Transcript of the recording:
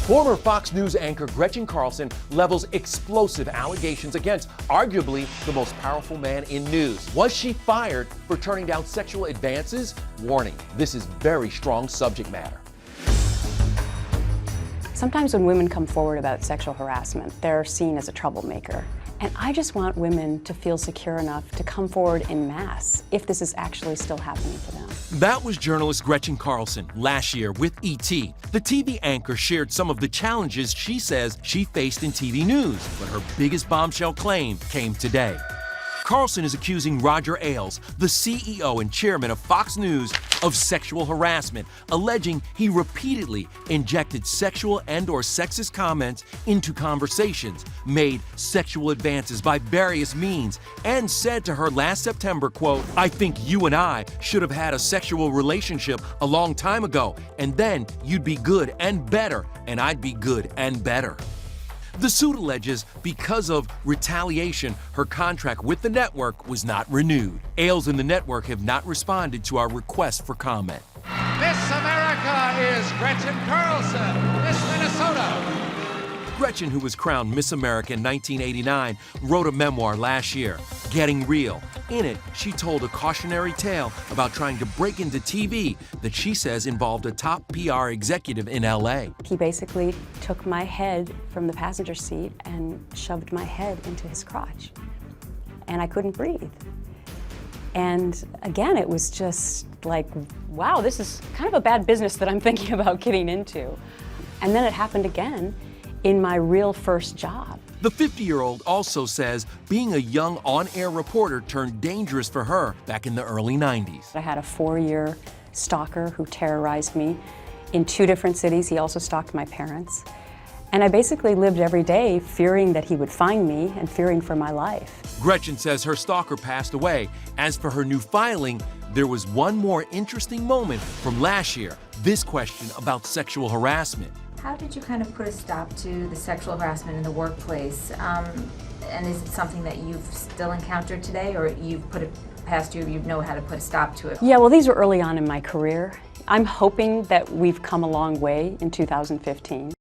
Former Fox News anchor Gretchen Carlson levels explosive allegations against arguably the most powerful man in news. Was she fired for turning down sexual advances? Warning, this is very strong subject matter. Sometimes when women come forward about sexual harassment, they're seen as a troublemaker. And I just want women to feel secure enough to come forward en masse if this is actually still happening to them. That was journalist Gretchen Carlson last year with E.T. The TV anchor shared some of the challenges she says she faced in TV news, but her biggest bombshell claim came today. Carlson is accusing Roger Ailes, the CEO and chairman of Fox News, of sexual harassment, alleging he repeatedly injected sexual and/or sexist comments into conversations, made sexual advances by various means, and said to her last September, quote, "I think you and I should have had a sexual relationship a long time ago, and then you'd be good and better, and I'd be good and better." The suit alleges because of retaliation, her contract with the network was not renewed. Ailes and the network have not responded to our request for comment. Miss America is Gretchen Carlson, Miss Minnesota. Gretchen, who was crowned Miss America in 1989, wrote a memoir last year, Getting Real. In it, she told a cautionary tale about trying to break into TV that she says involved a top PR executive in LA. He basically took my head from the passenger seat and shoved my head into his crotch. And I couldn't breathe. And again, it was just like, wow, this is kind of a bad business that I'm thinking about getting into. And then it happened again in my real first job. The 50-year-old also says being a young on-air reporter turned dangerous for her back in the early 90s. I had a 4-year stalker who terrorized me in 2 different cities. He also stalked my parents. And I basically lived every day fearing that he would find me and fearing for my life. Gretchen says her stalker passed away. As for her new filing, there was one more interesting moment from last year, this question about sexual harassment. How did you kind of put a stop to the sexual harassment in the workplace? And is it something that you've still encountered today, or you've put it past you know how to put a stop to it? Yeah, well, these were early on in my career. I'm hoping that we've come a long way in 2015.